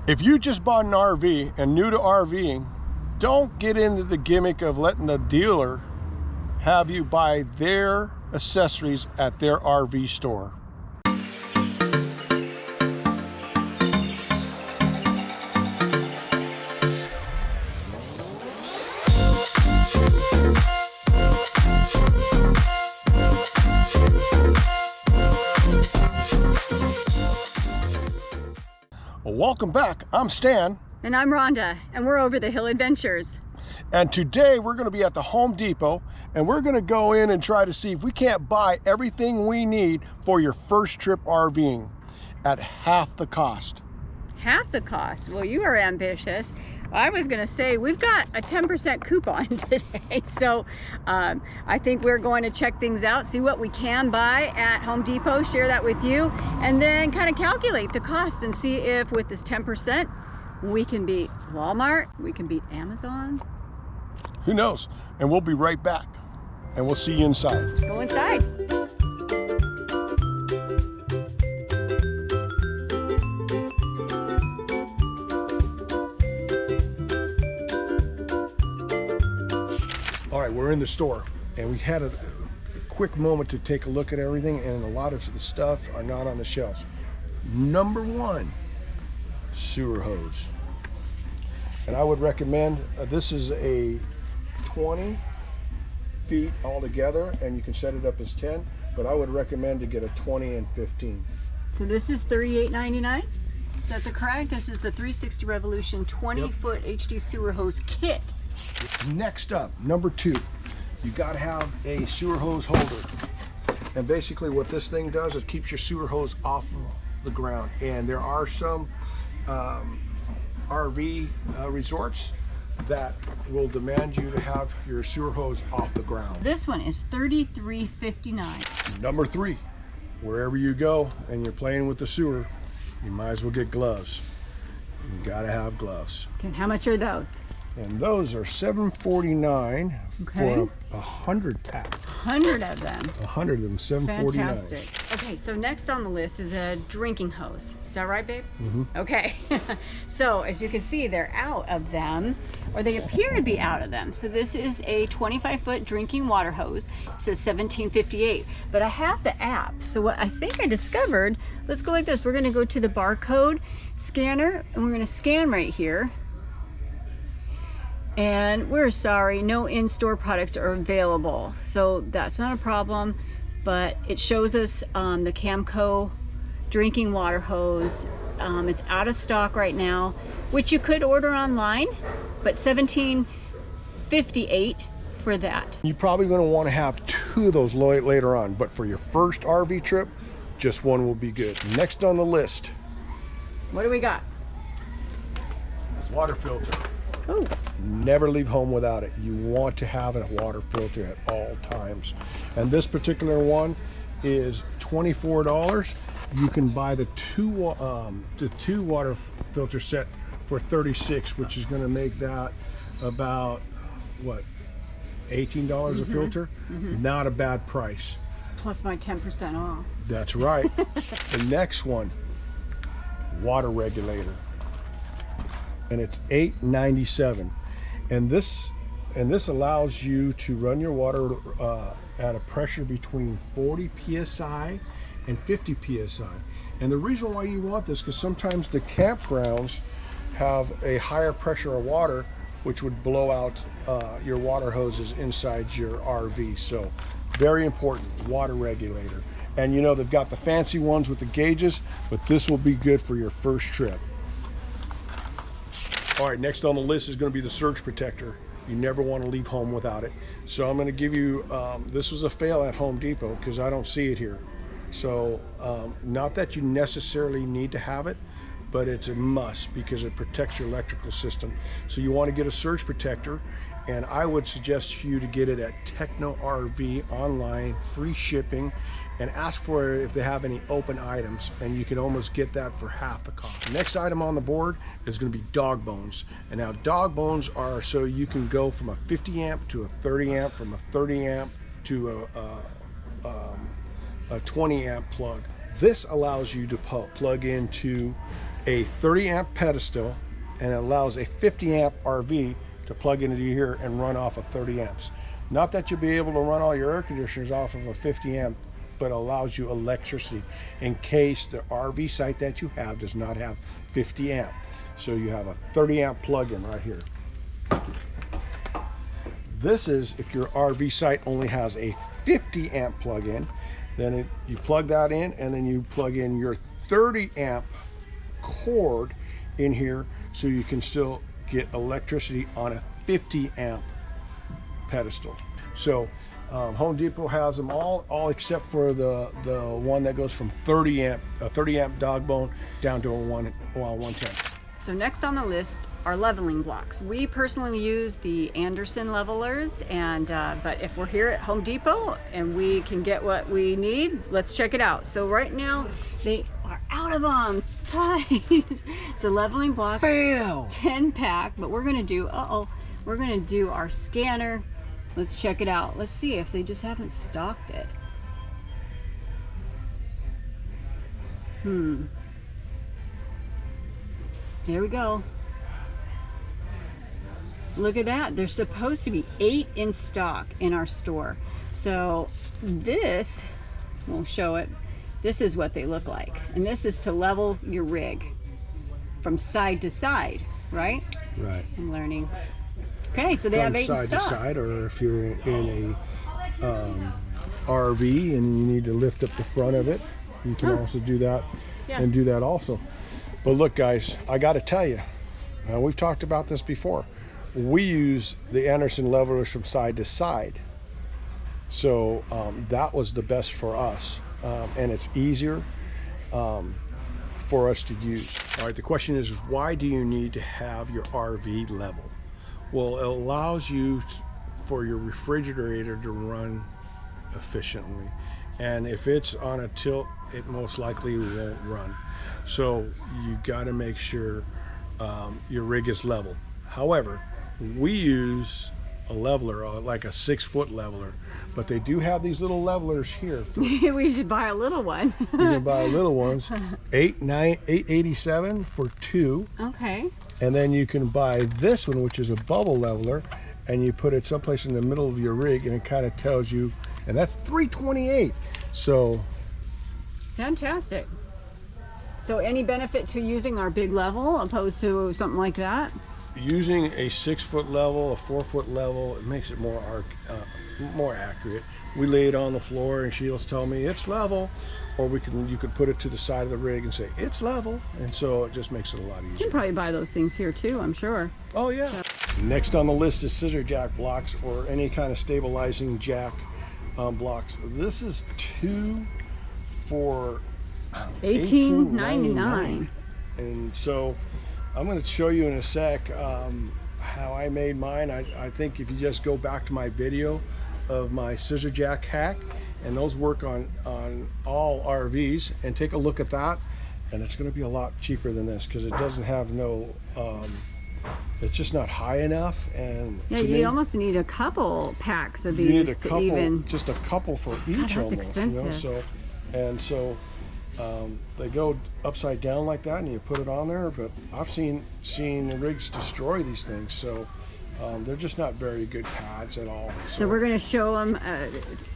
If you just bought an RV and new to RVing, don't get into the gimmick of letting the dealer have you buy their accessories at their RV store. Welcome back. I'm Stan. And I'm Rhonda, and we're over the Hill Adventures. And today we're going to be at the Home Depot, and we're going to go in and try to see if we can't buy everything we need for your first trip RVing at half the cost. Half the cost? Well, you are ambitious. I was going to say we've got a 10% coupon today, so I think we're going to check things out, see what we can buy at Home Depot, share that with you, and then kind of calculate the cost and see if with this 10% we can beat Walmart, we can beat Amazon. Who knows? And we'll be right back, and we'll see you inside. Let's go inside. All right, we're in the store, and we had a quick moment to take a look at everything, and a lot of the stuff are not on the shelves. Number one, sewer hose. And I would recommend, this is a 20 feet altogether, and you can set it up as 10, but I would recommend to get a 20 and 15. So this is $38.99? Is that the correct? This is the 360 Revolution 20-foot HD sewer hose kit. Next up, number two, you got to have a sewer hose holder. And basically what this thing does is keeps your sewer hose off of the ground. And there are some RV resorts that will demand you to have your sewer hose off the ground. This one is $33.59. Number three, wherever you go and you're playing with the sewer, you might as well get gloves. You got to have gloves. Okay, how much are those? And those are $7.49 for 100 pack. 100 of them. 100 of them, $7.49. Fantastic. Okay, so next on the list is a drinking hose. Is that right, babe? Mm-hmm. Okay. So as you can see, they're out of them, or they appear to be out of them. So this is a 25-foot drinking water hose. It says $17.58. But I have the app. So what I think I discovered, let's go like this. We're going to go to the barcode scanner, and we're going to scan right here. And we're sorry, no in-store products are available. So that's not a problem, but it shows us the Camco drinking water hose. It's out of stock right now, which you could order online, but $17.58 for that. You're probably going to want to have two of those later on, but for your first RV trip, just one will be good. Next on the list. What do we got? Water filter. Oh. Never leave home without it. You want to have a water filter at all times. And this particular one is $24. You can buy the two water filter set for $36, which is going to make that about what, $18 a filter? Not a bad price. Plus my 10% off. That's right. The next one, water regulator. And it's $8.97, and this allows you to run your water at a pressure between 40 psi and 50 psi. And the reason why you want this, because sometimes the campgrounds have a higher pressure of water, which would blow out your water hoses inside your RV. So very important, water regulator. And you know, they've got the fancy ones with the gauges, but this will be good for your first trip. All right, next on the list is going to be the surge protector. You never want to leave home without it. So I'm going to give you, this was a fail at Home Depot because I don't see it here. So not that you necessarily need to have it, but it's a must because it protects your electrical system. So you want to get a surge protector, and I would suggest you to get it at Techno RV online, free shipping, and ask for if they have any open items, and you can almost get that for half the cost. Next item on the board is going to be dog bones. And now dog bones are so you can go from a 50 amp to a 30 amp, from a 30 amp to a 20 amp plug. This allows you to plug into a 30 amp pedestal, and it allows a 50 amp RV to plug into here and run off of 30 amps. Not that you'll be able to run all your air conditioners off of a 50 amp, but allows you electricity in case the RV site that you have does not have 50 amp. So you have a 30 amp plug-in right here. This is if your RV site only has a 50 amp plug-in, then you plug that in, and then you plug in your 30 amp cord in here, so you can still get electricity on a 50 amp pedestal. So Home Depot has them all except for the one that goes from 30 amp Dogbone down to a 110. So next on the list are leveling blocks. We personally use the Anderson levelers, and but if we're here at Home Depot and we can get what we need, let's check it out. So right now they are out of them. Supplies. So leveling block, Fail. 10 pack, but we're gonna do we're gonna do our scanner. Let's check it out. Let's see if they just haven't stocked it. There we go. Look at that. There's supposed to be 8 in stock in our store. So this, we'll show it. This is what they look like. And this is to level your rig from side to side, right? Right. I'm learning. Okay, so they have 8 in stock. Side to side, or if you're in a RV and you need to lift up the front of it, you can also do that and do that also. But look, guys, I got to tell you, we've talked about this before. We use the Anderson levelers from side to side. So that was the best for us. And it's easier for us to use. All right, the question is, why do you need to have your RV level? Well, it allows you for your refrigerator to run efficiently. And if it's on a tilt, it most likely won't run. So you got to make sure your rig is level. However, we use a leveler, like a 6-foot leveler, but they do have these little levelers here. We should buy a little one. You can buy little ones, $887 for 2. Okay. And then you can buy this one, which is a bubble leveler, and you put it someplace in the middle of your rig, and it kind of tells you, and that's $328. So fantastic. So any benefit to using our big level opposed to something like that? Using a 6-foot level, a 4-foot level, it makes it more accurate. We lay it on the floor and she'll tell me it's level, or you could put it to the side of the rig and say it's level, and so it just makes it a lot easier. You can probably buy those things here too, I'm sure. Oh yeah. So. Next on the list is scissor jack blocks, or any kind of stabilizing jack blocks. This is 2 for $18.99, and so I'm going to show you in a sec how I made mine. I think if you just go back to my video of my scissor jack hack, and those work on all RVs, and take a look at that, and it's going to be a lot cheaper than this because it doesn't have no it's just not high enough. And yeah, you almost need a couple packs of these. You need a couple, even just a couple for each. God, that's almost, expensive. You know? So they go upside down like that, and you put it on there. But I've seen rigs destroy these things, so they're just not very good pads at all. So we're going to show them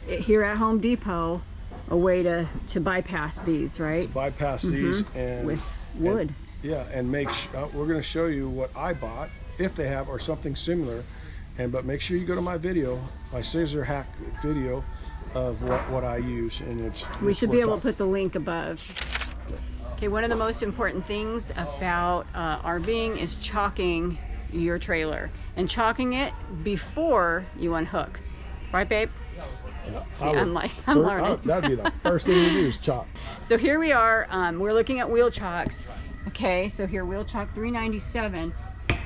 here at Home Depot a way to bypass these, right? Bypass these and with wood. And make we're going to show you what I bought, if they have, or something similar. But make sure you go to my video, my scissor hack video, of what I use, and we should be able to put the link above. Okay, one of the most important things about RVing is chocking your trailer, and chocking it before you unhook, right, babe? See, I'm learning. That'd be the first thing you do is chock. So here we are. We're looking at wheel chocks. Okay, so here, wheel chock $397.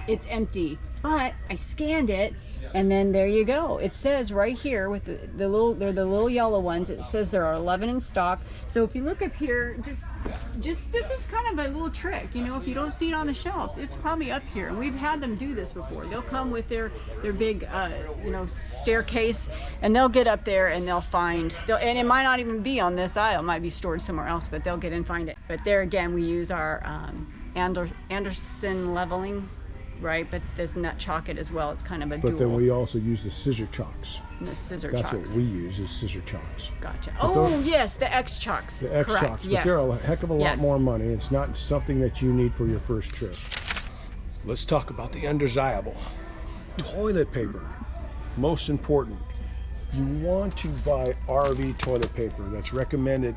It's empty, but I scanned it, and then there you go. It says right here with the little yellow ones. It says there are 11 in stock. So if you look up here, just this is kind of a little trick. You know, if you don't see it on the shelves, it's probably up here. And we've had them do this before. They'll come with their big staircase, and they'll get up there and they'll find. And it might not even be on this aisle. It might be stored somewhere else, but they'll get and find it. But there again, we use our Anderson leveling, right? But there's not chock it as well. It's kind of a dual. But then we also use the scissor chocks. The scissor That's chocks. what we use is scissor chocks. Gotcha. But Oh, yes, the X chocks. The X Correct. chocks, but Yes. they're a heck of a lot Yes. more money. It's not something that you need for your first trip. Let's talk about the undesirable. Toilet paper, most important. You want to buy RV toilet paper that's recommended,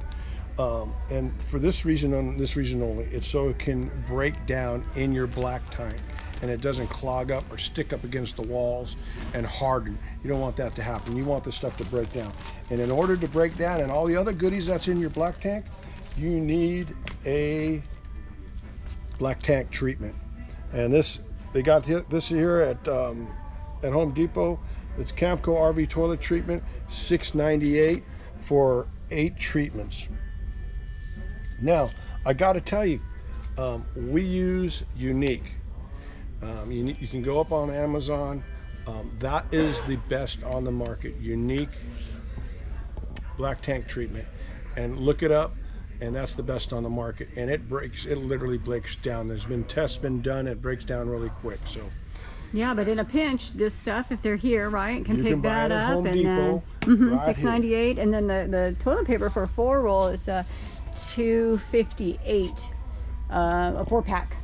and for this reason only, it's so it can break down in your black tank and it doesn't clog up or stick up against the walls and harden. You don't want that to happen. You want this stuff to break down. And in order to break down and all the other goodies that's in your black tank, you need a black tank treatment. And they got this here at Home Depot. It's Camco RV toilet treatment, $6.98 for 8 treatments. Now, I got to tell you, we use Unique. You can go up on Amazon. That is the best on the market. Unique black tank treatment, and look it up. And that's the best on the market. And it literally breaks down. There's been tests been done. It breaks down really quick. So. Yeah, but in a pinch, this stuff, if they're here, right, can You pick can buy that it at up. Home And Depot, then right $6.98, and then the toilet paper for a 4-roll is $2.58, a 4-pack.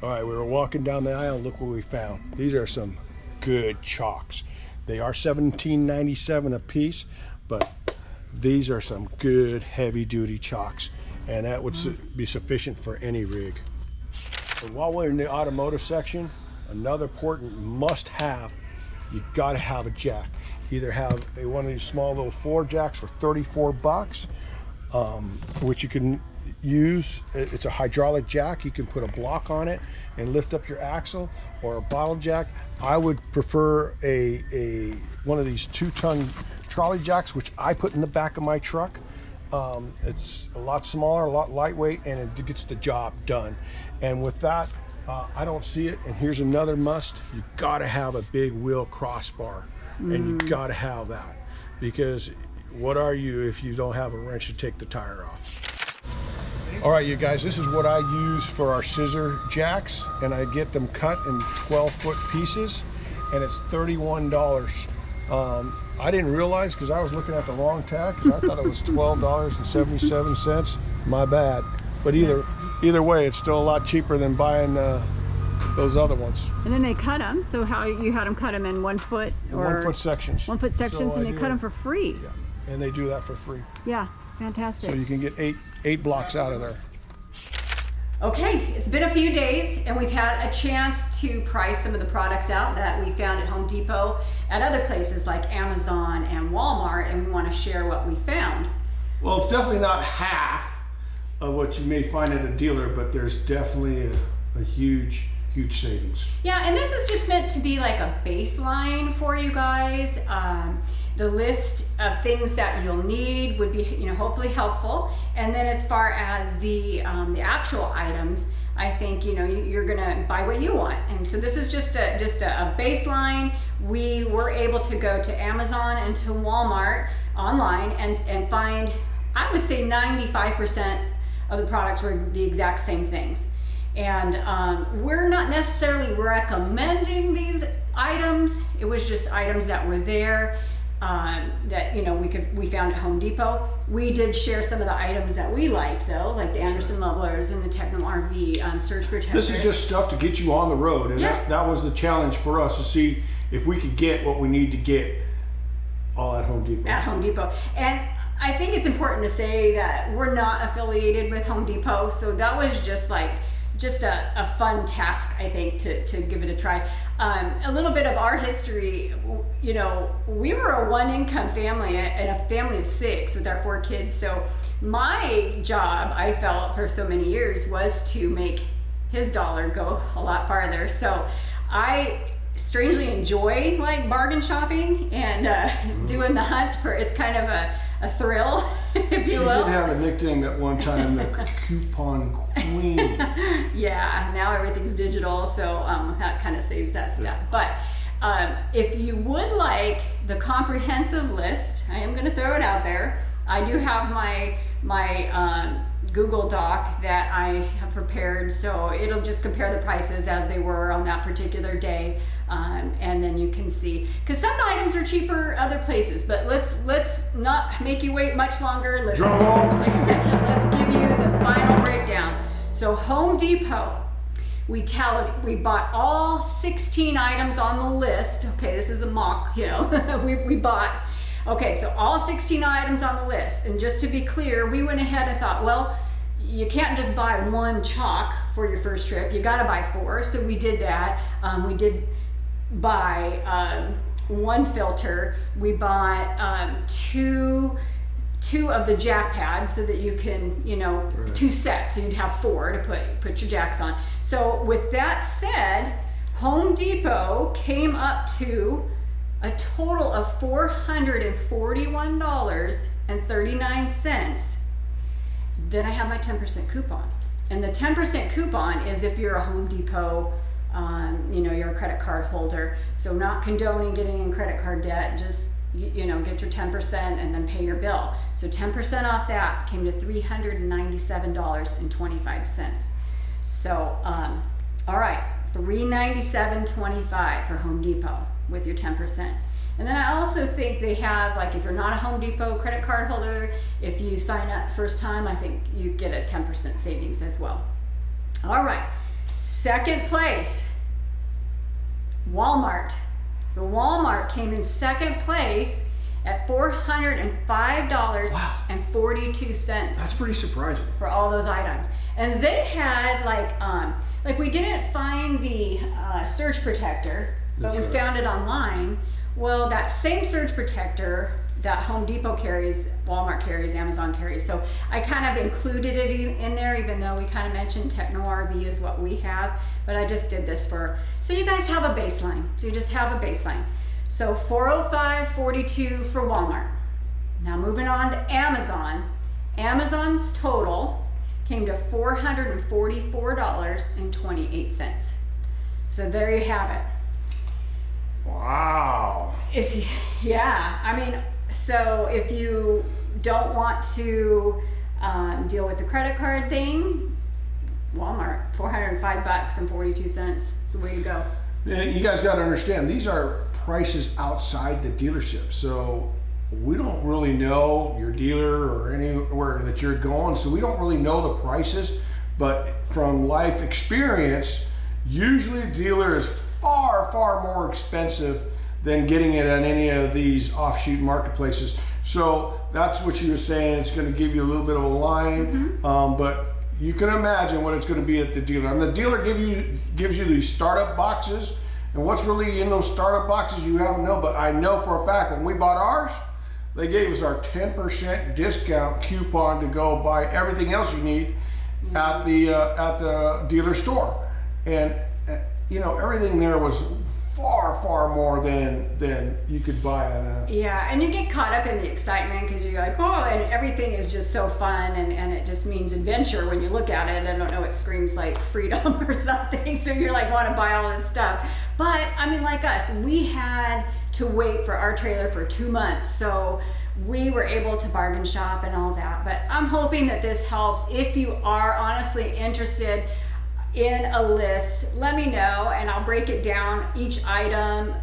All right, we were walking down the aisle. Look what we found. These are some good chocks. They are $17.97 a piece, but these are some good heavy-duty chocks, and that would be sufficient for any rig. And while we're in the automotive section, another important must-have, you got to have a jack. Either have one of these small little 4 jacks for $34, which you can use. It's a hydraulic jack. You can put a block on it and lift up your axle, or a bottle jack. I would prefer one of these 2-ton trolley jacks, which I put in the back of my truck. It's a lot smaller, a lot lightweight, and it gets the job done. And with that, I don't see it. And here's another must: you got to have a big wheel crossbar, and you got to have that, because what are you if you don't have a wrench to take the tire off? All right, you guys, this is what I use for our scissor jacks, and I get them cut in 12-foot pieces, and it's $31. I didn't realize, because I was looking at the wrong tag, because I thought it was $12.77. My bad. But either way, it's still a lot cheaper than buying those other ones. And then they cut them. So how you had them cut them in 1 foot or 1 foot sections. 1 foot sections, So and they cut them for free. Yeah, and they do that for free. Yeah, fantastic. So you can get eight blocks out of there. Okay, it's been a few days and we've had a chance to price some of the products out that we found at Home Depot, at other places like Amazon and Walmart, and we want to share what we found. Well, it's definitely not half of what you may find at a dealer, but there's definitely a huge savings. Yeah, and this is just meant to be like a baseline for you guys. The list of things that you'll need would be, hopefully helpful. And then as far as the actual items, I think you're gonna buy what you want. And so this is just a baseline. We were able to go to Amazon and to Walmart online and find, I would say 95% of the products were the exact same things. And we're not necessarily recommending these items. It was just items that were there that we found at Home Depot. We did share some of the items that we liked though, like the Anderson levelers and the Techno RV surge protector. This is just stuff to get you on the road, and that was the challenge for us, to see if we could get what we need to get all at Home Depot. At Home Depot. And I think it's important to say that we're not affiliated with Home Depot, so that was just a fun task, I think, to give it a try. A little bit of our history, we were a 1-income family and a family of 6 with our 4 kids. So my job, I felt for so many years, was to make his dollar go a lot farther. So I strangely enjoy like bargain shopping and doing the hunt for, it's kind of a thrill, if you will. She did have a nickname at one time, the Coupon Queen. Yeah, now everything's digital, so that kind of saves that stuff. But if you would like the comprehensive list, I am going to throw it out there. I do have my Google Doc that I have prepared, so it'll just compare the prices as they were on that particular day, and then you can see, because some items are cheaper other places, but let's not make you wait much longer. Let's give you the final breakdown. So Home Depot, we bought all 16 items on the list. Okay, this is a mock, you know, we bought. Okay, so all 16 items on the list, and just to be clear, we went ahead and thought, well, you can't just buy one chalk for your first trip, you gotta buy 4, so we did that. We did buy 1 filter, we bought 2 of the jack pads so that you can, you know, right. 2 sets, so you'd have 4 to put your jacks on. So with that said, Home Depot came up to a total of $441.39. Then I have my 10% coupon. And the 10% coupon is if you're a Home Depot, you know, you're a credit card holder. So not condoning getting in credit card debt, just, you know, get your 10% and then pay your bill. So 10% off that came to $397.25. So, all right, $397.25 for Home Depot with your 10%. And then I also think they have, like, if you're not a Home Depot credit card holder, if you sign up first time, I think you get a 10% savings as well. All right, second place, Walmart. So Walmart came in second place at $405.42. That's pretty surprising. For all those items. And they had like we didn't find the surge protector, but we found it online. Well, that same surge protector that Home Depot carries, Walmart carries, Amazon carries. So I kind of included it in there, even though we kind of mentioned Techno RV is what we have. But I just did this so you guys have a baseline. So you just have a baseline. So $405.42 for Walmart. Now moving on to Amazon. Amazon's total came to $444.28. So there you have it. Wow. Yeah, I mean, so if you don't want to deal with the credit card thing, Walmart, $405.42. It's the way to go. Yeah, you guys got to understand, these are prices outside the dealership. So we don't really know your dealer or anywhere that you're going, so we don't really know the prices. But from life experience, usually a dealer is far more expensive than getting it on any of these offshoot marketplaces. So that's what you were saying. It's going to give you a little bit of a line, but you can imagine what it's going to be at the dealer. And the dealer gives you these startup boxes, and what's really in those startup boxes you haven't know. But I know for a fact when we bought ours, they gave us our 10% discount coupon to go buy everything else you need at the dealer store. And you know, everything there was far more than you could buy on a... Yeah, and you get caught up in the excitement because you're like, oh, and everything is just so fun, and it just means adventure when you look at it. I don't know, it screams like freedom or something, so you're like, want to buy all this stuff. But I mean, like us, we had to wait for our trailer for 2 months, so we were able to bargain shop and all that. But I'm hoping that this helps. If you are honestly interested in a list, let me know, and I'll break it down, each item,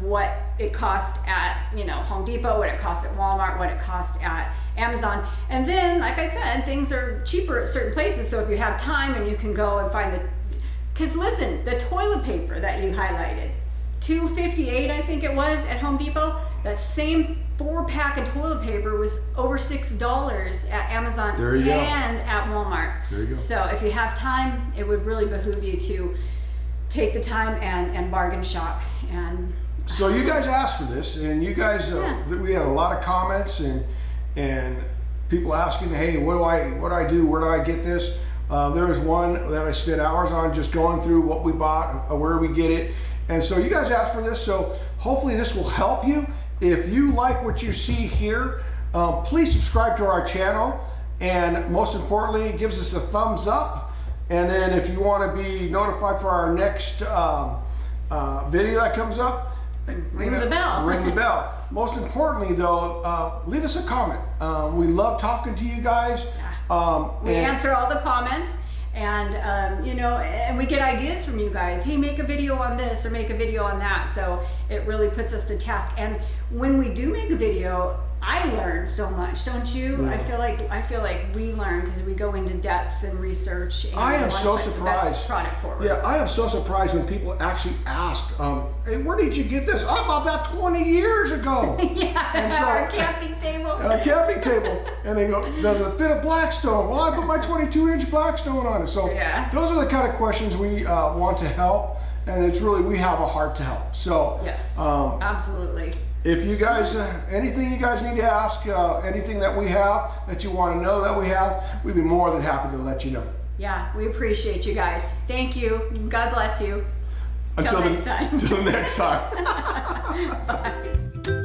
what it cost at, you know, Home Depot, what it cost at Walmart, what it cost at Amazon. And then, like I said, things are cheaper at certain places, so if you have time and you can go and find because listen, the toilet paper that you highlighted, $2.58 I think it was at Home Depot, that same 4-pack of toilet paper was over $6 at Amazon and at Walmart. There you go. So if you have time, it would really behoove you to take the time and bargain shop. And so you guys asked for this, and you guys we had a lot of comments and people asking, hey, what do I do? Where do I get this? There was one that I spent hours on just going through what we bought, where we get it. And so you guys asked for this, so hopefully this will help you. If you like what you see here, please subscribe to our channel, and most importantly, it gives us a thumbs up. And then if you want to be notified for our next video that comes up, ring the bell. Ring the bell. Most importantly though, leave us a comment. We love talking to you guys. We answer all the comments, and you know, and we get ideas from you guys. Hey, make a video on this or make a video on that. So it really puts us to task. And when we do make a video, I learn so much, don't you? Yeah. I feel like we learn because we go into depths and research. And I am want so to put the surprised. best product forward. Yeah, I am so surprised when people actually ask, "Hey, where did you get this?" I bought that 20 years ago. Yeah, And so- our camping table. On a camping table, and they go, "Does it fit a Blackstone?" Well, I put my 22-inch Blackstone on it. So Yeah. those are the kind of questions we want to help, and it's really, we have a heart to help. So Yes, absolutely. if you guys, anything you guys need to ask, anything that we have that you want to know that we have, we'd be more than happy to let you know. Yeah, we appreciate you guys. Thank you. God bless you. Till next time. Until next time. Bye.